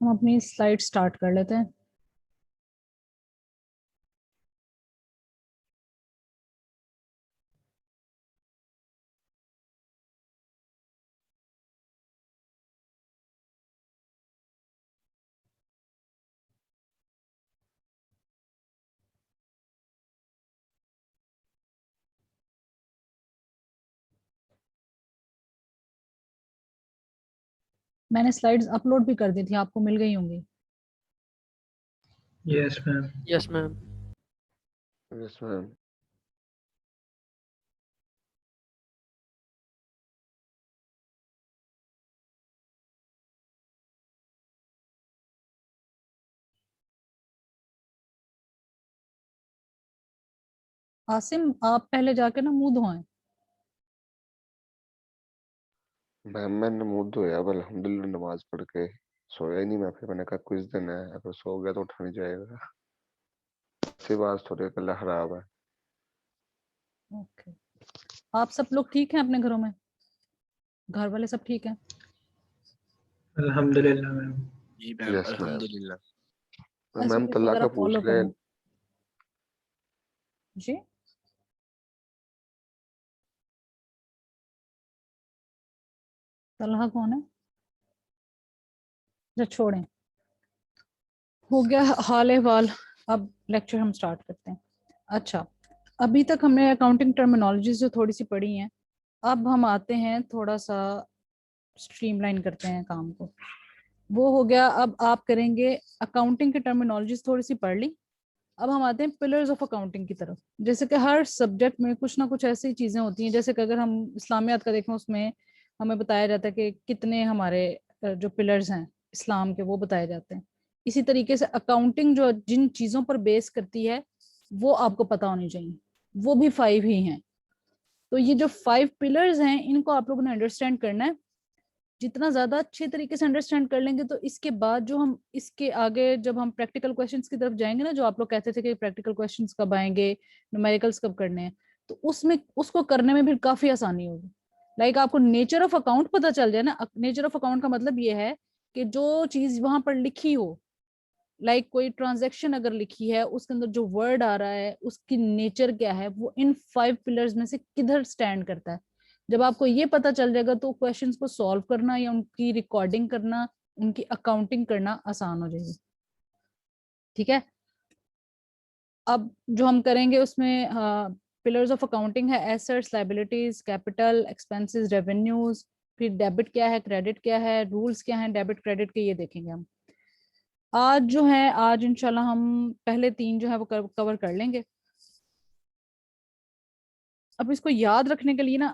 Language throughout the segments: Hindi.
हम अपनी स्लाइड स्टार्ट कर लेते हैं। मैंने स्लाइड्स अपलोड भी कर दी थी, आपको मिल गई होंगी। Yes ma'am. Yes ma'am. Yes ma'am. Asim, आप पहले जाके ना मुंह धोएं। मैम मैंने मुंह धोया, अब अल्हम्दुलिल्लाह नमाज पढ़ के सोया ही नहीं। मैं फिर मैंने कहा कुछ दिन है, अगर सो गया तो उठा नहीं जाएगा। सिर्फ आज थोड़े कल खराब है। ओके, आप सब लोग ठीक हैं अपने घरों में? घर वाले सब ठीक हैं? अल्हम्दुलिल्लाह मैम। जी मैम, यस मैम। अल्हम्दुलिल्लाह। मैम SOPs तल्ला वगैरह का पूछ फॉलो ले। करें जी। तलहा कौन है? जो छोड़ें, हो गया हाल अहवाल। अब लेक्चर हम स्टार्ट करते हैं। अच्छा, अभी तक हमने अकाउंटिंग टर्मिनोलॉजीज जो थोड़ी सी पढ़ी हैं, अब हम आते हैं थोड़ा सा स्ट्रीमलाइन करते हैं काम को। वो हो गया, अब आप करेंगे अकाउंटिंग की टर्मिनोलॉजीज थोड़ी सी पढ़ ली। अब हम आते हैं पिलर्स ऑफ अकाउंटिंग की तरफ। जैसे कि हर सब्जेक्ट में कुछ ना कुछ ऐसी चीजें होती हैं, जैसे कि अगर हम इस्लामियात का देखें, उसमें हमें बताया जाता है कि कितने हमारे जो पिलर्स हैं इस्लाम के, वो बताए जाते हैं। इसी तरीके से अकाउंटिंग जो जिन चीजों पर बेस करती है वो आपको पता होनी चाहिए, वो भी 5 ही हैं। तो ये जो 5 पिलर्स हैं, इनको आप लोगों ने अंडरस्टैंड करना है। जितना ज्यादा अच्छे तरीके से अंडरस्टैंड कर लेंगे, तो इसके बाद जो हम इसके आगे जब हम प्रैक्टिकल क्वेश्चंस की तरफ जाएंगे ना, जो आप लोग कहते थे कि प्रैक्टिकल क्वेश्चंस कब आएंगे, न्यूमेरिकल्स कब करने हैं, तो उसमें उसको करने में भी काफी आसानी होगी। लाइक आपको नेचर ऑफ अकाउंट पता चल जाए ना। नेचर ऑफ अकाउंट का मतलब ये है कि जो चीज वहां पर लिखी हो, लाइक कोई ट्रांजैक्शन अगर लिखी है, उसके अंदर जो वर्ड आ रहा है उसकी नेचर क्या है, वो इन 5 पिलर्स में से किधर स्टैंड करता है। जब आपको ये पता चल जाएगा तो क्वेश्चंस को सॉल्व करना या उनकी रिकॉर्डिंग करना, उनकी अकाउंटिंग करना आसान हो जाएगी। ठीक है, अब जो हम करेंगे उसमें पिलर्स ऑफ अकाउंटिंग है assets, liabilities, capital, expenses, revenues. फिर डेबिट क्या है, क्रेडिट क्या है, रूल्स क्या है डेबिट क्रेडिट के, ये देखेंगे हम। आज जो है, आज इंशाल्लाह हम पहले 3 जो है वो कवर कर लेंगे। अब इसको याद रखने के लिए ना,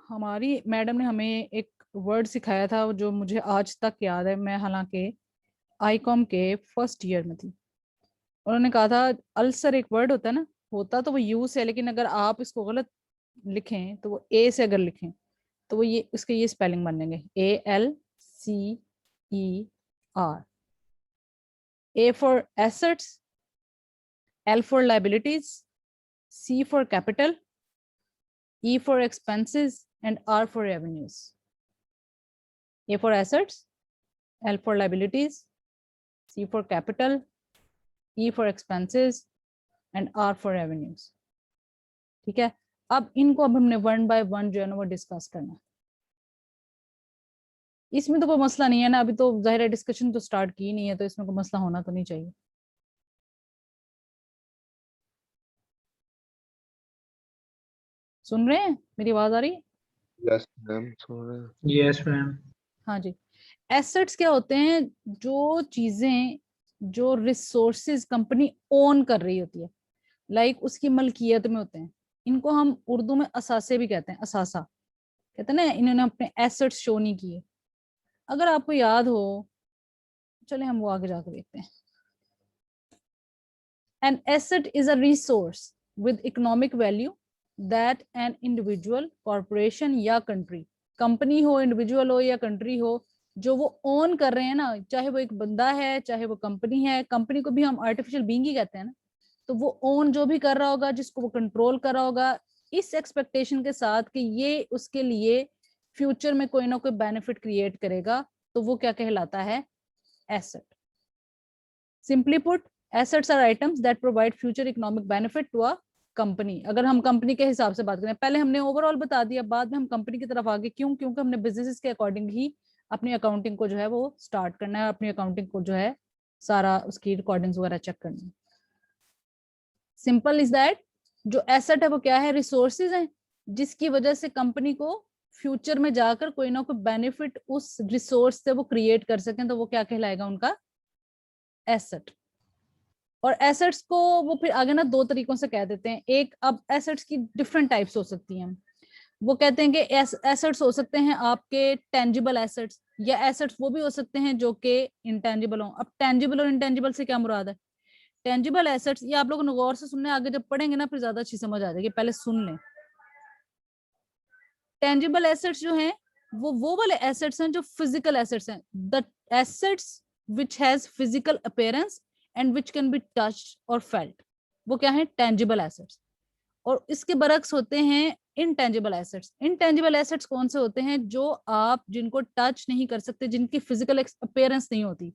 हमारी मैडम ने हमें एक वर्ड सिखाया था जो मुझे आज तक याद है। मैं हालांकि आईकॉम के फर्स्ट ईयर में थी। उन्होंने कहा था, अल्सर एक वर्ड होता है ना, होता तो वो यू से है, लेकिन अगर आप इसको गलत लिखें तो वो ए से अगर लिखें तो वो ये उसके ये स्पेलिंग बनेंगे, ALCER। A for assets, L for liabilities, C for capital, E for expenses, and R for revenues. A for assets, L for liabilities, C for capital, E for expenses, and R for revenues. ठीक है, अब इनको अब हमने 1 by 1 जो है ना वो डिस्कस करना है। इसमें तो कोई मसला नहीं है ना, अभी तो जाहिर है डिस्कशन तो स्टार्ट की नहीं है, तो इसमें कोई मसला होना तो नहीं चाहिए। सुन रहे हैं, मेरी आवाज आ रही है? यस मैम, सुन रहे हैं। Yes ma'am. हाँ जी। एसेट्स क्या होते हैं? जो चीजें, जो रिसोर्सेज कंपनी ओन कर रही होती है, लाइक उसकी मलकियत में होते हैं। इनको हम उर्दू में असासे भी कहते हैं, असासा कहते हैं ना। इन्होंने अपने एसेट्स शो नहीं किए। अगर आपको याद हो, चले हम वो आगे जाकर देखते हैं। An asset is a resource with economic value that an individual, corporation या country, कंपनी हो, इंडिविजुअल हो या कंट्री हो, जो वो ओन कर रहे हैं ना, चाहे वो एक बंदा है चाहे वो कंपनी है। कंपनी को भी हम आर्टिफिशियल बीइंग ही कहते हैं ना। तो वो ओन जो भी कर रहा होगा, जिसको वो कंट्रोल कर रहा होगा, इस एक्सपेक्टेशन के साथ कि ये उसके लिए फ्यूचर में कोई ना कोई बेनिफिट क्रिएट करेगा, तो वो क्या कहलाता है? Asset. Simply put, assets are items that provide future economic benefit to a company. अगर हम कंपनी के हिसाब से बात करें, पहले हमने ओवरऑल बता दिया, बाद में हम कंपनी की तरफ आगे, क्यों? क्योंकि हमने बिजनेसेस के अकॉर्डिंग ही अपनी अकाउंटिंग को जो है वो स्टार्ट करना है, अपनी अकाउंटिंग को जो है सारा उसकी रिकॉर्डिंग्स वगैरह चेक करनी है। सिंपल इज दैट, जो एसेट है वो क्या है? रिसोर्सेज है, जिसकी वजह से कंपनी को फ्यूचर में जाकर कोई ना कोई बेनिफिट उस रिसोर्स से वो क्रिएट कर सकें, तो वो क्या कहलाएगा? उनका एसेट। और एसेट्स को वो फिर आगे ना दो तरीकों से कह देते हैं। एक, अब एसेट्स की डिफरेंट टाइप्स हो सकती हैं। वो कहते हैं कि एसेट्स हो सकते हैं आपके टेंजिबल एसेट्स, या एसेट्स वो भी हो सकते हैं जो कि इंटेंजिबल हो। अब टेंजिबल और इंटेंजिबल से क्या मुराद है? टेंजिबल एसेट्स, ये आप लोगों ने गौर से सुनने, आगे जब पढ़ेंगे ना फिर ज्यादा अच्छी समझ आ जाएगी, पहले सुन लें। टेंजिबल एसेट्स जो हैं वो वाले एसेट्स हैं जो फिजिकल एसेट्स हैं। The assets which has physical appearance and which can be touched और फेल्ट, वो क्या है? Tangible assets. और इसके बरक्स होते हैं इनटेंजिबल एसेट्स। इनटेंजिबल एसेट्स कौन से होते हैं? जो आप जिनको टच नहीं कर सकते, जिनकी फिजिकल अपीयरेंस नहीं होती,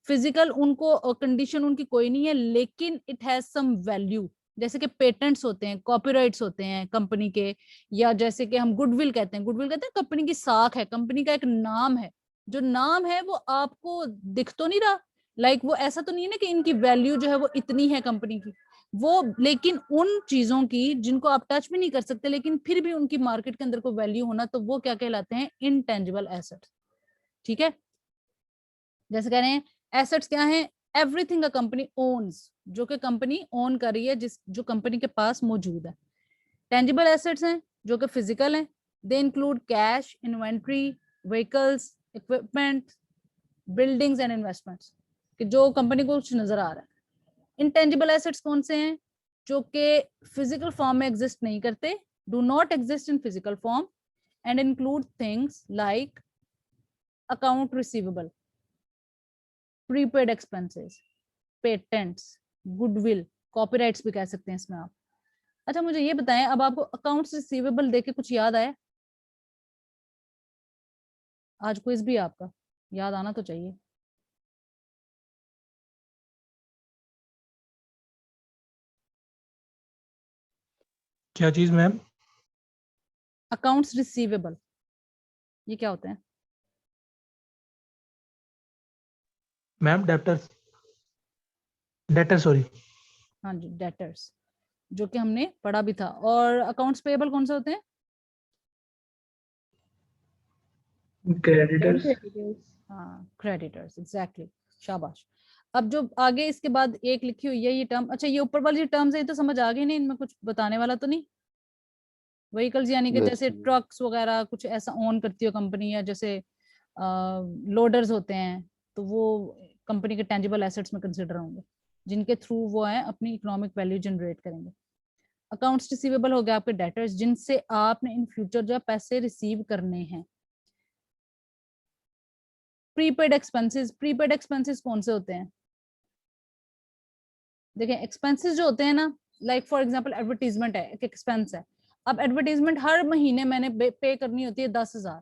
फिजिकल उनको कंडीशन उनकी कोई नहीं है, लेकिन इट हैज सम वैल्यू। जैसे कि पेटेंट्स होते हैं, कॉपीराइट्स होते हैं कंपनी के, या जैसे कि हम गुडविल कहते हैं। गुडविल कहते हैं कंपनी की साख है, कंपनी का एक नाम है। जो नाम है वो आपको दिख तो नहीं रहा, लाइक वो ऐसा तो नहीं है ना कि इनकी वैल्यू जो है वो इतनी है कंपनी की, वो लेकिन उन चीजों की जिनको आप टच भी नहीं कर सकते, लेकिन फिर भी उनकी मार्केट के अंदर कोई वैल्यू होना, तो वो क्या कहलाते हैं? Intangible assets. ठीक है, जैसे कह रहे हैं एसेट्स क्या है? एवरीथिंग अ कंपनी ओन्स, जो कि कंपनी ओन कर रही है, जो कंपनी के पास मौजूद है। टेंजिबल एसेट्स हैं जो कि फिजिकल हैं। They include cash, inventory, vehicles, equipment, buildings and investments, कि जो कंपनी को कुछ नजर आ रहा है। इंटेंजिबल एसेट्स कौन से हैं? जो कि फिजिकल फॉर्म में एग्जिस्ट नहीं करते, do not exist in physical form, and include things like account receivable, prepaid expenses, patents, goodwill, copyrights भी कह सकते हैं इसमें आप। अच्छा मुझे ये बताएं, अब आपको अकाउंट्स रिसीवेबल देके कुछ याद आया? आज क्विज भी आपका, याद आना तो चाहिए। क्या चीज मैम? अकाउंट्स रिसीवेबल ये क्या होते हैं? Ma'am debtors, debtor sorry. हाँ जी, डेटर्स, जो कि हमने पढ़ा भी था। और अकाउंट्स पेएबल कौन से होते हैं? क्रेडिटर्स। हाँ, क्रेडिटर्स, एग्जैक्टली, शाबाश। अब जो आगे इसके बाद एक लिखी हुई है ये टर्म, अच्छा ये ऊपर वाली टर्म्स है, ये तो समझ आ गई नहीं, इनमें कुछ बताने वाला तो नहीं? व्हीकल्स यानी कि जैसे ट्रक्स वगैरह कुछ ऐसा ओन करती हो कंपनी, या जैसे लोडर्स होते हैं, तो वो कंपनी के टेंजिबल एसेट्स में कंसिडर होंगे, जिनके थ्रू वो है अपनी इकोनॉमिक वैल्यू जनरेट करेंगे। अकाउंट्स रिसीवेबल हो गया आपके डेटर्स, जिनसे आपने इन फ्यूचर जो पैसे रिसीव करने हैं। प्रीपेड एक्सपेंसेस, प्रीपेड एक्सपेंसेस कौन से होते हैं? देखें एक्सपेंसेस जो होते हैं ना, लाइक फॉर एग्जांपल एडवर्टीजमेंट है, एक एक्सपेंस है। अब एडवर्टीजमेंट हर महीने मैंने पे करनी होती है 10,000।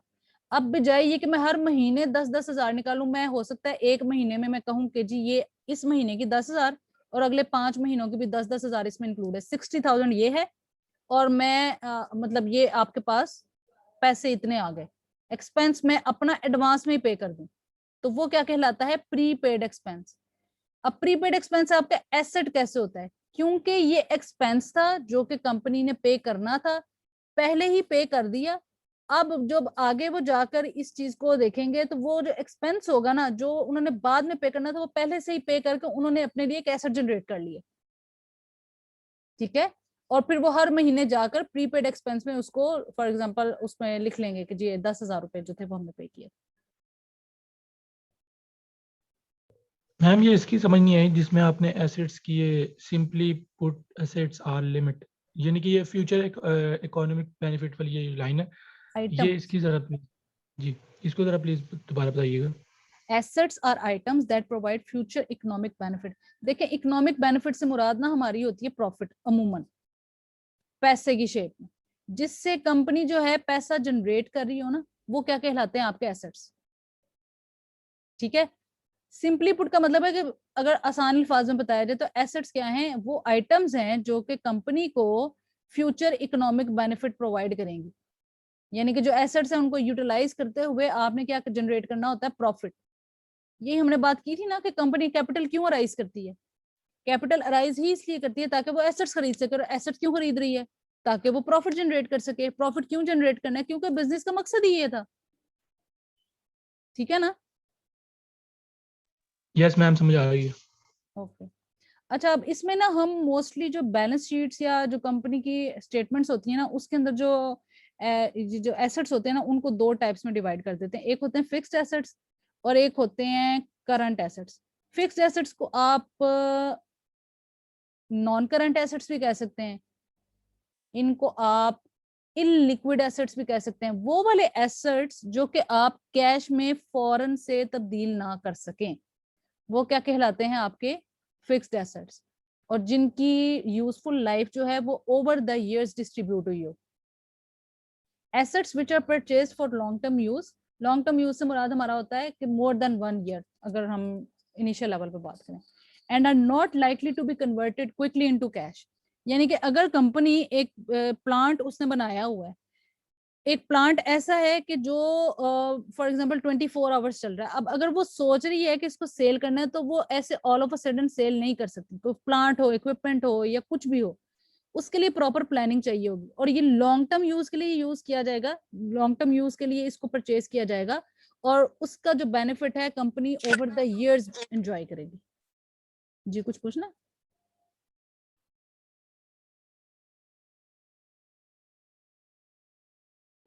अब बजाय ये कि मैं हर महीने 10,000 निकालूं, मैं हो सकता है एक महीने में मैं कहूं कि जी ये इस महीने की 10,000 और अगले 5 महीनों की भी 10,000 इसमें इंक्लूड है, 60,000 ये है, और मैं मतलब ये आपके पास पैसे इतने आ गए, एक्सपेंस मैं अपना एडवांस में ही पे कर दूं, तो वो क्या कहलाता है? Prepaid expense. अब प्रीपेड एक्सपेंस आपका एसेट कैसे होता है? क्योंकि ये एक्सपेंस था जो कि कंपनी ने पे करना था, पहले ही पे कर दिया। अब जब आगे वो जाकर इस चीज को देखेंगे, तो वो जो एक्सपेंस होगा ना, जो उन्होंने बाद में पे करना था, वो पहले से ही पे करके उन्होंने अपने लिए एक एसेट जनरेट कर लिया। ठीक है, और फिर वो हर महीने जाकर प्रीपेड एक्सपेंस में उसको फॉर एग्जांपल उसमें लिख लेंगे कि जी 10,000 रुपए जो थे वो हमने पे किए। मैम ये इसकी समझ नहीं आई जिसमें आपने एसेट्स किए, simply put assets are limit, यानी कि ये फ्यूचर इकोनॉमिक बेनिफिट वाली ये लाइन है, आइटम, ये इसकी जरा प्लीज जी इसको जरा प्लीज दोबारा बताइएगा। Assets are items that provide future economic benefit. देखें इकोनॉमिक बेनिफिट से मुराद ना हमारी होती है प्रॉफिट, अमूमन पैसे की शेप में, जिससे कंपनी जो है पैसा जनरेट कर रही हो ना, वो क्या कहलाते हैं? आपके एसेट्स। ठीक है, सिंपली पुट का मतलब है कि अगर आसान अल्फाज में बताया जाए तो एसेट्स क्या हैं, वो आइटम्स हैं जो कि कंपनी को फ्यूचर इकोनॉमिक बेनिफिट प्रोवाइड करेंगी। यानी कि जो एसेट्स हैं उनको यूटिलाइज करते हुए आपने क्या जनरेट करना होता है, प्रॉफिट। यही हमने बात की थी ना कि कंपनी कैपिटल क्यों अराइज करती है, कैपिटल अराइज ही इसलिए करती है ताकि वो एसेट्स खरीद सके। और एसेट्स क्यों खरीद रही है, ताकि वो प्रॉफिट जनरेट कर सके। प्रॉफिट क्यों जनरेट करना है, क्योंकि बिजनेस का मकसद ही ये था। ठीक है ना? यस मैम, समझ आ रही है। ओके अच्छा, अब इसमें ना हम मोस्टली जो बैलेंस शीट्स या जो कंपनी की स्टेटमेंट्स होती है ना, उसके अंदर जो एसेट्स होते हैं ना, उनको दो टाइप्स में डिवाइड कर देते हैं। एक होते हैं फिक्स्ड एसेट्स और एक होते हैं करंट एसेट्स। फिक्स्ड एसेट्स को आप नॉन करंट एसेट्स भी कह सकते हैं, इनको आप इनलिक्विड एसेट्स भी कह सकते हैं। वो वाले एसेट्स जो कि आप कैश में फौरन से तब्दील ना कर सकें, वो क्या कहलाते हैं, आपके फिक्स्ड एसेट्स, और जिनकी यूजफुल लाइफ जो है वो ओवर द इयर्स डिस्ट्रीब्यूट हुई हो। Assets which are purchased for long term use, long term use से मुराद हमारा होता है कि मोर देन 1 ईयर, अगर हम इनिशियल लेवल पे बात करें। And are not likely to be converted quickly into cash. यानी कि अगर कंपनी एक प्लांट उसने बनाया हुआ है, एक प्लांट ऐसा है कि जो फॉर एग्जांपल 24 आवर्स चल रहा है, अब अगर वो सोच रही है कि इसको सेल करना है, तो वो ऐसे all of a sudden sale नहीं कर सकती। कोई प्लांट हो, इक्विपमेंट हो या कुछ भी हो, उसके लिए प्रॉपर प्लानिंग चाहिए होगी। और ये लॉन्ग टर्म यूज के लिए यूज किया जाएगा, लॉन्ग टर्म यूज के लिए इसको परचेज किया जाएगा, और उसका जो बेनिफिट है company over the years enjoy करेगी। जी कुछ पूछना?